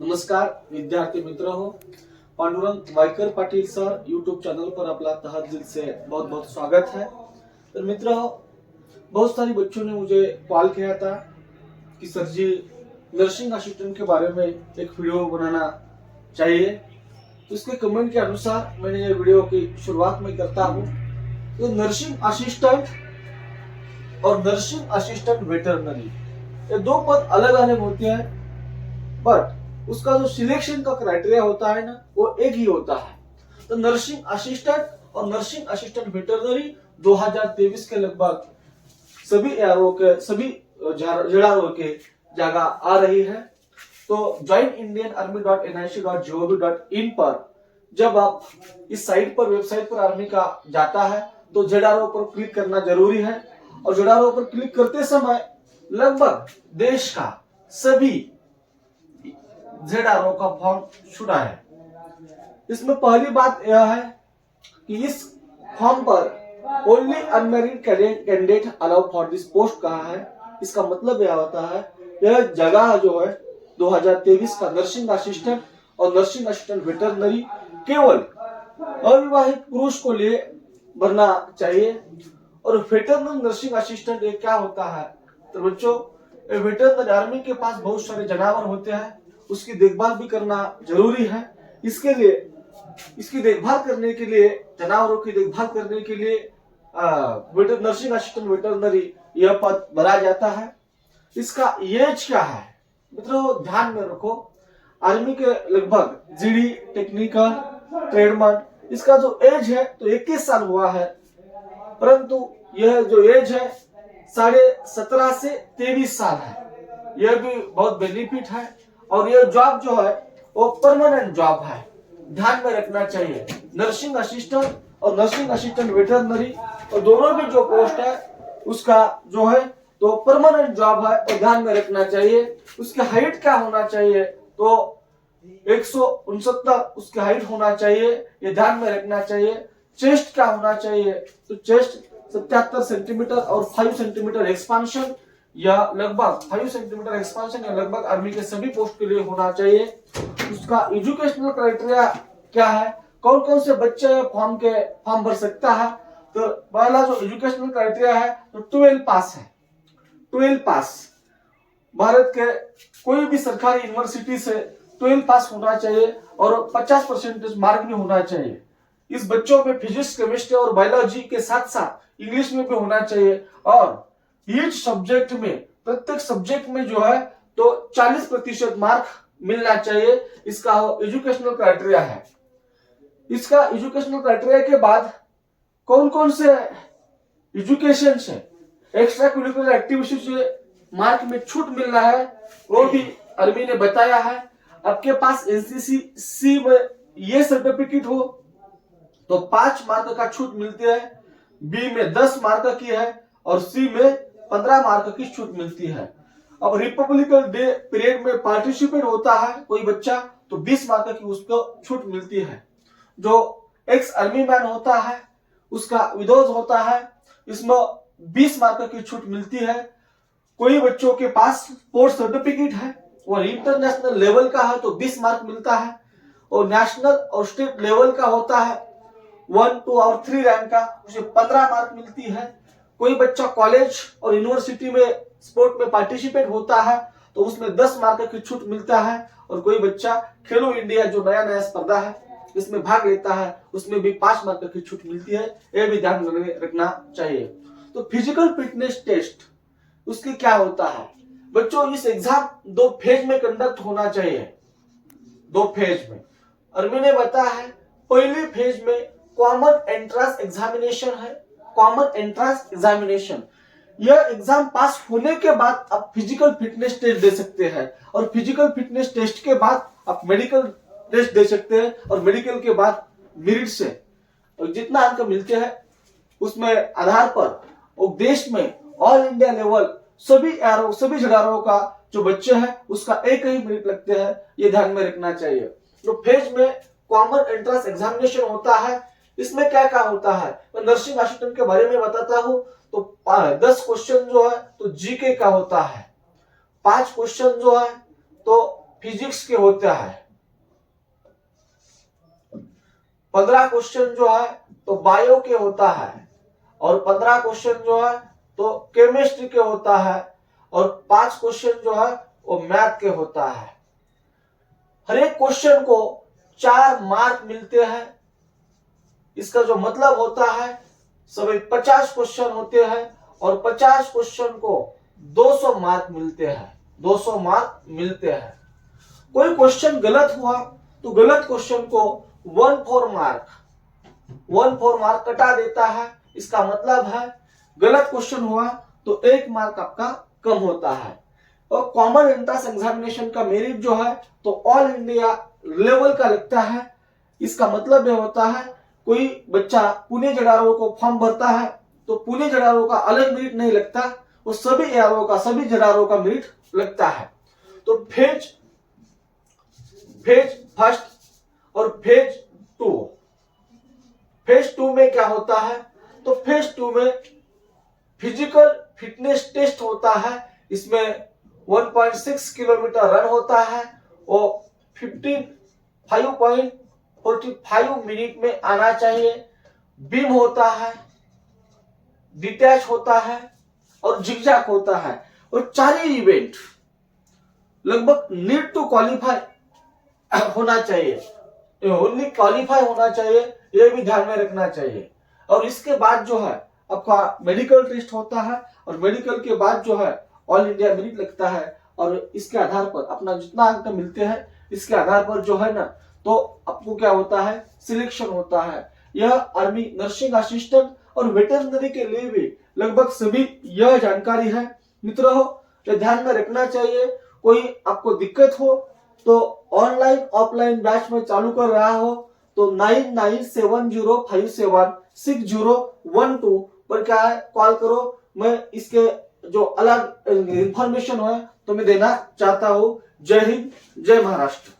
नमस्कार विद्यार्थी मित्र हो, Pandurang Waikar Patil sir YouTube channel पर आपका तहे दिल से बहुत बहुत स्वागत है। तो मित्र हो, बहुत सारी बच्चों ने मुझे कॉल किया था कि सर जी नर्सिंग असिस्टेंट के बारे में एक वीडियो बनाना चाहिए। तो इसके कमेंट के अनुसार मैंने ये वीडियो की शुरुआत में करता हूँ। तो नर्सिंग असिस्टेंट और नर्सिंग असिस्टेंट वेटरनरी ये दो पद अलग अलग होते हैं, बट उसका जो सिलेक्शन का क्राइटेरिया होता है ना, वो एक ही होता है। तो नर्सिंग असिस्टेंट और नर्सिंग असिस्टेंट वेटरनरी 2023 के लगभग सभी एआरओ के सभी जेआरओ के जगह आ रही है। तो joinindianarmy.nic.gov.in पर जब आप इस साइट पर वेबसाइट पर आर्मी का जाता है तो जेआरओ पर क्लिक करना जरूरी है। और जेआरओ पर क्लिक करते समय लगभग देश का सभी जेआरओ का फॉर्म छुटा है। इसमें पहली बात यह है कि इस फॉर्म पर only unmarried candidate allow for this post कहा है। इसका मतलब यह होता है यह जगह जो है 2023 का नर्सिंग असिस्टेंट और नर्सिंग असिस्टेंट वेटरनरी केवल अविवाहित पुरुष को लिए भरना चाहिए। और वेटरनरी नर्सिंग असिस्टेंट ये क्या होता है? तो बच्चों, वेटरनरी आर्मी के पास बहुत सारे जानवर होते हैं, उसकी देखभाल भी करना जरूरी है। इसके लिए इसकी देखभाल करने के लिए जानवरों की देखभाल करने के लिए नर्सिंग असिस्टेंट वेटरनरी यह पद भरा जाता है। इसका एज क्या है मित्रों, ध्यान में रखो। आर्मी के लगभग जीडी टेक्निकल ट्रेडमैन इसका जो एज है तो 21 साल हुआ है, परंतु यह जो एज है 17.5 से 23 साल है। यह भी बहुत बेनिफिट है। और यह जॉब जो है वो परमानेंट जॉब है, ध्यान में रखना चाहिए। नर्सिंग असिस्टेंट और नर्सिंग असिस्टेंट वेटरनरी और दोनों भी जो पोस्ट है उसका जो है तो परमानेंट जॉब है और ध्यान में रखना चाहिए। उसकी हाइट क्या होना चाहिए? तो 169 उसकी हाइट होना चाहिए, ये ध्यान में रखना चाहिए। चेस्ट क्या होना चाहिए? तो चेस्ट 77 सेंटीमीटर और 5 सेंटीमीटर एक्सपांशन या लगभग 5 सेंटीमीटर एक्सपांशन या लगभग आर्मी के सभी पोस्ट के लिए होना चाहिए। उसका एजुकेशनल क्राइटेरिया क्या है? कौन कौन से बच्चे फॉर्म भर सकता है? तो पहला जो एजुकेशनल क्राइटेरिया है तो 12 पास है। 12 पास भारत के कोई भी सरकारी यूनिवर्सिटी से 12 पास होना चाहिए और 50% मार्क भी होना चाहिए। इस बच्चों में फिजिक्स, केमिस्ट्री और बायोलॉजी के साथ साथ इंग्लिश में भी होना चाहिए। और ईच सब्जेक्ट में, प्रत्येक सब्जेक्ट में जो है तो 40% मार्क मिलना चाहिए। इसका एजुकेशनल क्राइटेरिया है। इसका एजुकेशनल क्राइटेरिया के बाद कौन कौन से एजुकेशन से, एक्स्ट्रा करिकुलर एक्टिविटी से मार्क में छूट मिल रहा है वो भी आर्मी ने बताया है। आपके पास एनसीसी सी में ये सर्टिफिकेट हो तो 5 मार्क का छूट मिलती है, बी में 10 मार्क की है और सी में 15 मार्क की छूट मिलती है। अब रिपब्लिकन डे पीरियड में पार्टिसिपेट होता है कोई बच्चा तो 20 मार्क की उसको छूट मिलती है। जो एक्स आर्मी मैन होता है उसका विडोज होता है, इसमें 20 मार्क की छूट मिलती है। कोई बच्चों के पास स्पोर्ट्स सर्टिफिकेट है वो इंटरनेशनल लेवल का है तो 20 मार्क मिलता है। और नेशनल और स्टेट लेवल का होता है 1, 2 और 3 रैंक का, उसे 15 मार्क मिलती है। कोई बच्चा कॉलेज और यूनिवर्सिटी में स्पोर्ट में पार्टिसिपेट होता है तो उसमें 10 मार्क की छूट मिलता है। और कोई बच्चा खेलो इंडिया जो नया नया स्पर्धा है इसमें भाग लेता है उसमें भी 5 मार्क की छूट मिलती है। यह भी ध्यान में रखना चाहिए। तो फिजिकल फिटनेस टेस्ट उसके क्या होता है बच्चों? इस एग्जाम 2 फेज में कंडक्ट होना चाहिए। 2 फेज में आर्मी ने बताया है। पहले फेज में कॉमन एंट्रेंस एग्जामिनेशन है। कॉमन एंट्रेंस एग्जामिनेशन, यह एग्जाम पास होने के बाद आप फिजिकल फिटनेस टेस्ट दे सकते हैं और फिजिकल फिटनेस टेस्ट के बाद आप मेडिकल टेस्ट दे सकते हैं। और मेडिकल के बाद मेरिट से और जितना अंक मिलते हैं उसमें आधार पर और देश में ऑल इंडिया लेवल सभी जगहों का जो बच्चे हैं उसका एक ही मेरिट लगते हैं, ये ध्यान में रखना चाहिए। तो फेज में कॉमन एंट्रेंस एग्जामिनेशन होता है। इसमें क्या क्या होता है मैं नर्सिंग असिस्टेंट के बारे में बताता हूं। तो 10 क्वेश्चन जो है तो जीके का होता है, 5 क्वेश्चन जो है तो फिजिक्स के होते हैं, 15 क्वेश्चन जो है तो बायो के होता है, और 15 क्वेश्चन जो है तो केमिस्ट्री के होता है, और 5 क्वेश्चन जो है वो मैथ के होता है। हर एक क्वेश्चन को 4 मार्क मिलते हैं। इसका जो मतलब होता है सभी 50 क्वेश्चन होते हैं, और 50 क्वेश्चन को 200 मार्क मिलते हैं, 200 मार्क मिलते हैं। कोई क्वेश्चन गलत हुआ तो गलत क्वेश्चन को 1 4 मार्क कटा देता है। इसका मतलब है गलत क्वेश्चन हुआ तो 1 मार्क आपका कम होता है। और कॉमन एंट्रेंस एग्जामिनेशन का मेरिट जो है तो ऑल इंडिया लेवल का लगता है। इसका मतलब यह होता है कोई बच्चा पुणे जडारो को फॉर्म भरता है तो पुणे जडारो का अलग मेरिट नहीं लगता, वो सभी एआरओ का, सभी जडारो का मेरिट लगता है। तो फेज फर्स्ट और फेज 2, फेज 2 में क्या होता है तो फेज 2 में फिजिकल फिटनेस टेस्ट होता है। इसमें 1.6 किलोमीटर रन होता है, वो 5.45 मिनट में आना चाहिए। बीम होता है, डिटैच होता है और जिगजैग होता है। और 4 ही इवेंट लगभग नीड टू क्वालिफाई होना चाहिए, ओनली क्वालिफाई होना चाहिए, ये भी ध्यान में रखना चाहिए। और इसके बाद जो है आपका मेडिकल टेस्ट होता है, और मेडिकल के बाद जो है ऑल इंडिया मेरिट लगता है, और इसके आधार पर अपना जितना अंक मिलते हैं इसके आधार पर जो है ना तो आपको क्या होता है सिलेक्शन होता है। यह आर्मी नर्सिंग असिस्टेंट और वेटरनरी के लिए भी लगभग सभी यह जानकारी है। मित्रों ये ध्यान में रखना चाहिए, कोई आपको दिक्कत हो तो ऑनलाइन ऑफलाइन बैच में चालू कर रहा हो तो 9970576012 पर क्या है कॉल करो। मैं इसके जो अलग इंफॉर्मेशन है तो मैं देना चाहता हूं। जय हिंद, जय महाराष्ट्र।